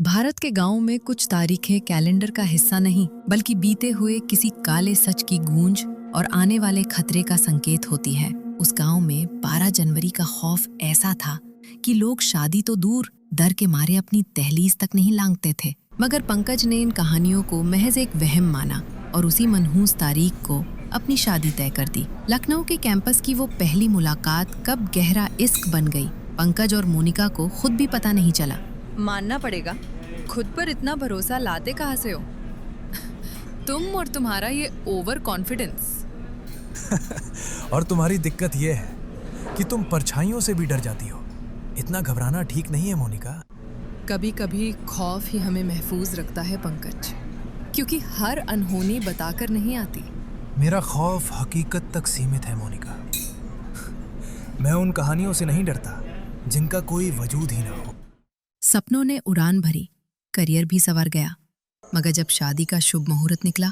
भारत के गांव में कुछ तारीखें कैलेंडर का हिस्सा नहीं बल्कि बीते हुए किसी काले सच की गूंज और आने वाले खतरे का संकेत होती है। उस गांव में 12 जनवरी का खौफ ऐसा था कि लोग शादी तो दूर डर के मारे अपनी दहलीज तक नहीं लांघते थे। मगर पंकज ने इन कहानियों को महज एक वहम माना और उसी मनहूस तारीख को अपनी शादी तय कर दी। लखनऊ के कैंपस की वो पहली मुलाकात कब गहरा इश्क बन गई, पंकज और मोनिका को खुद भी पता नहीं चला। मानना पड़ेगा, खुद पर इतना भरोसा लाते कहाँ से हो तुम और तुम्हारा ये ओवर कॉन्फिडेंस। और तुम्हारी दिक्कत ये है कि तुम परछाइयों से भी डर जाती हो। इतना घबराना ठीक नहीं है मोनिका। कभी कभी खौफ ही हमें महफूज रखता है पंकज, क्योंकि हर अनहोनी बताकर नहीं आती। मेरा खौफ हकीकत तक सीमित है मोनिका। मैं उन कहानियों से नहीं डरता जिनका कोई वजूद ही ना हो। सपनों ने उड़ान भरी, करियर भी संवर गया, मगर जब शादी का शुभ मुहूर्त निकला,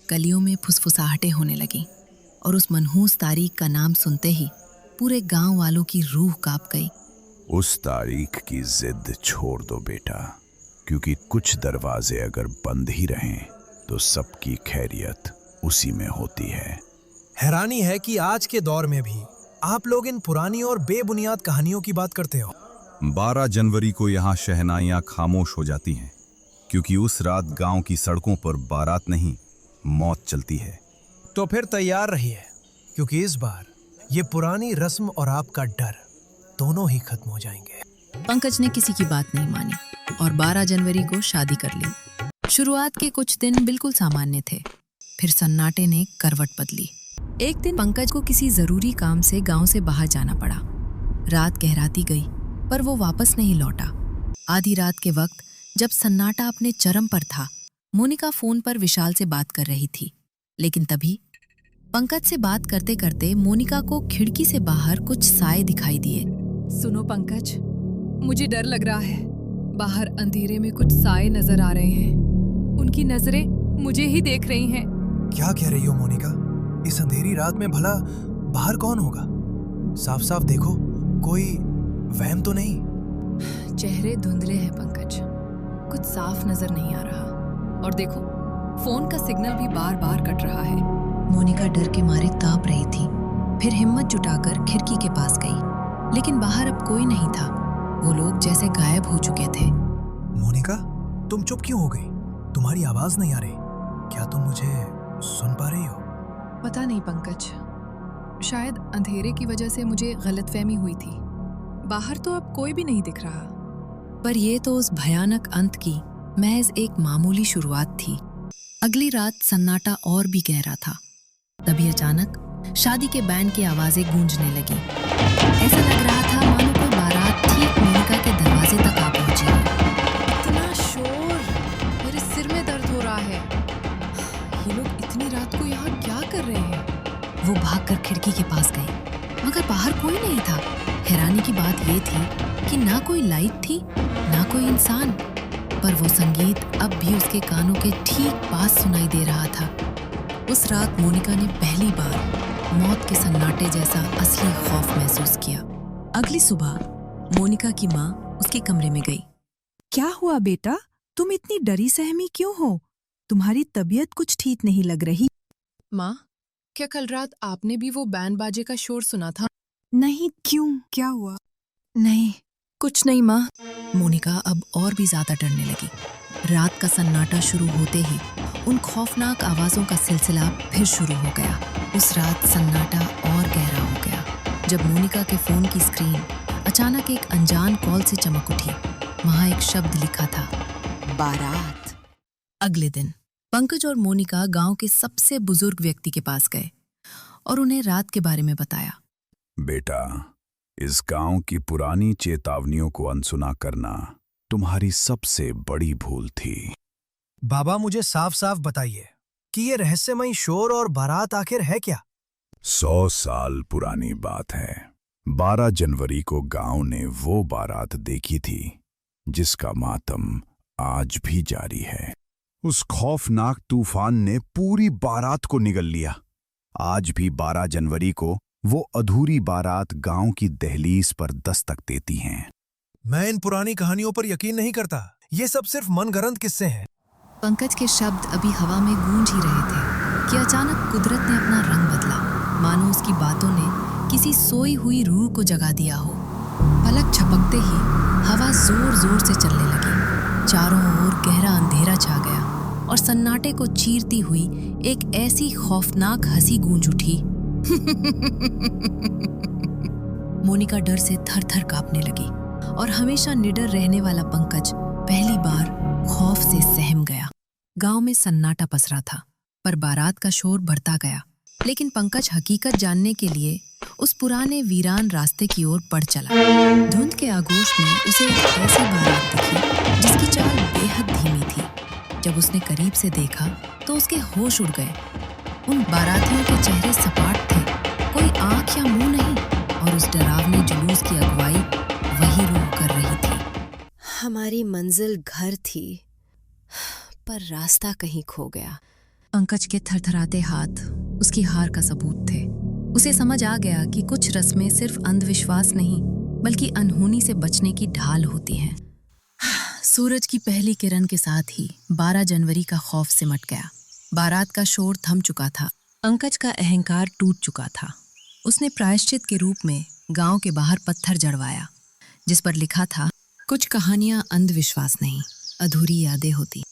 गलियों में फुसफुसाहटें होने लगीं और उस मनहूस तारीख का नाम सुनते ही पूरे गांव वालों की रूह कांप गई। उस तारीख की जिद छोड़ दो बेटा, क्योंकि कुछ दरवाजे अगर बंद ही रहें तो सबकी खैरियत उसी में होती है। हैरानी है कि आज के दौर में भी आप लोग इन पुरानी और बेबुनियाद कहानियों की बात करते हो। 12 जनवरी को यहाँ शहनाइयाँ खामोश हो जाती हैं, क्योंकि उस रात गांव की सड़कों पर बारात नहीं, मौत चलती है। तो फिर तैयार रहिए, क्योंकि इस बार ये पुरानी रस्म और आपका डर दोनों ही खत्म हो जाएंगे। पंकज ने किसी की बात नहीं मानी और 12 जनवरी को शादी कर ली। शुरुआत के कुछ दिन बिल्कुल सामान्य थे, फिर सन्नाटे ने करवट बदली। एक दिन पंकज को किसी जरूरी काम से गांव से बाहर जाना पड़ा। रात गहराती गई पर वो वापस नहीं लौटा। आधी रात के वक्त जब सन्नाटा अपने चरम पर था, मोनिका फोन पर विशाल से बात कर रही थी, लेकिन तभी पंकज से बात करते करते मोनिका को खिड़की से बाहर कुछ साए दिखाई दिए। सुनो पंकज, मुझे डर लग रहा है। बाहर अंधेरे में कुछ साए नजर आ रहे हैं। उनकी नजरें मुझे ही देख रही हैं। क्या कह रही हो मोनिका? इस अंधेरी रात में भला बाहर कौन होगा? साफ साफ देखो, कोई वहम तो नहीं? चेहरे धुंधले हैं पंकज, कुछ साफ नजर नहीं आ रहा। और देखो, फोन का सिग्नल भी बार बार कट रहा है। मोनिका डर के मारे कांप रही थी, फिर हिम्मत जुटाकर खिड़की के पास गई, लेकिन बाहर अब कोई नहीं था। वो लोग जैसे गायब हो चुके थे। मोनिका, तुम चुप क्यों हो गई? तुम्हारी आवाज नहीं आ रही। क्या तुम मुझे सुन पा रही हो? पता नहीं पंकज, शायद अंधेरे की वजह से मुझे गलतफहमी हुई थी। बाहर तो अब कोई भी नहीं दिख रहा। पर ये तो उस भयानक अंत की महज एक मामूली शुरुआत थी। अगली रात सन्नाटा और भी गहरा था। तभी अचानक शादी के बैंड की आवाजें गूंजने लगी। ऐसा लग रहा था मानो कोई बारात ठीक मोनिका के दरवाजे तक आ पहुंची हो। इतना शोर, मेरे सिर में दर्द हो रहा है। ये लोग इतनी रात को यहाँ क्या कर रहे हैं? वो भागकर खिड़की के पास गई, मगर बाहर कोई नहीं था। हैरानी की बात ये थी कि ना कोई लाइट थी, ना कोई इंसान, पर वो संगीत अब भी उसके कानों के ठीक पास सुनाई दे रहा था। उस रात मोनिका ने पहली बार मौत के सन्नाटे जैसा असली खौफ महसूस किया। अगली सुबह मोनिका की माँ उसके कमरे में गई। क्या हुआ बेटा, तुम इतनी डरी सहमी क्यों हो? तुम्हारी तबीयत कुछ ठीक नहीं लग रही। माँ, क्या कल रात आपने भी वो बैंड बाजे का शोर सुना था? नहीं, क्यों, क्या हुआ? नहीं, कुछ नहीं माँ। मोनिका अब और भी ज्यादा डरने लगी। रात का सन्नाटा शुरू होते ही उन खौफनाक आवाजों का सिलसिला फिर शुरू हो गया। उस रात सन्नाटा और गहरा हो गया जब मोनिका के फोन की स्क्रीन अचानक एक अनजान कॉल से चमक उठी। वहां एक शब्द लिखा था, बारात। अगले दिन पंकज और मोनिका गांव के सबसे बुजुर्ग व्यक्ति के पास गए और उन्हें रात के बारे में बताया। बेटा, इस गांव की पुरानी चेतावनियों को अनसुना करना तुम्हारी सबसे बड़ी भूल थी। बाबा, मुझे साफ साफ बताइए कि ये रहस्यमयी शोर और बारात आखिर है क्या? 100 साल पुरानी बात है। 12 जनवरी को गांव ने वो बारात देखी थी जिसका मातम आज भी जारी है। उस खौफनाक तूफान ने पूरी बारात को निगल लिया। आज भी 12 जनवरी को वो अधूरी बारात गांव की दहलीज पर दस्तक देती हैं। मैं इन पुरानी कहानियों पर यकीन नहीं करता। ये सब सिर्फ मनगढ़ंत किस्से हैं। पंकज के शब्द अभी हवा में गूंज ही रहे थे कि अचानक कुदरत ने अपना रंग बदला, मानो उसकी बातों ने किसी सोई हुई रूह को जगा दिया हो। पलक झपकते ही हवा जोर जोर से चलने लगी। चारों ओर गहरा अंधेरा छा गया और सन्नाटे को चीरती हुई एक ऐसी खौफनाक हंसी गूंज उठी। मोनिका डर से थर थर कांपने लगी और हमेशा निडर रहने वाला पंकज पहली बार खौफ से सहम गया। गांव में सन्नाटा पसरा था, पर बारात का शोर बढ़ता गया। लेकिन पंकज हकीकत जानने के लिए उस पुराने वीरान रास्ते की ओर बढ़ चला। धुंध के आगोश में उसे एक ऐसी बारात दिखी जिसकी चाल बेहद धीमी थी। जब उसने करीब से देखा तो उसके होश उड़ गए। उन बारातियों के चेहरे सपाट थे, कोई आंख या मुंह नहीं, और उस डरावने जुलूस की अगुवाई वही रूह कर रही थी। हमारी मंजिल घर थी, पर रास्ता कहीं खो गया। पंकज के थरथराते हाथ उसकी हार का सबूत थे। उसे समझ आ गया कि कुछ रस्में सिर्फ अंधविश्वास नहीं, बल्कि अनहोनी से बचने की ढाल होती हैं। सूरज की पहली किरण के साथ ही 12 जनवरी का खौफ सिमट गया। बारात का शोर थम चुका था। पंकज का अहंकार टूट चुका था। उसने प्रायश्चित के रूप में गांव के बाहर पत्थर जड़वाया, जिस पर लिखा था, कुछ कहानियां अंधविश्वास नहीं, अधूरी यादें होती।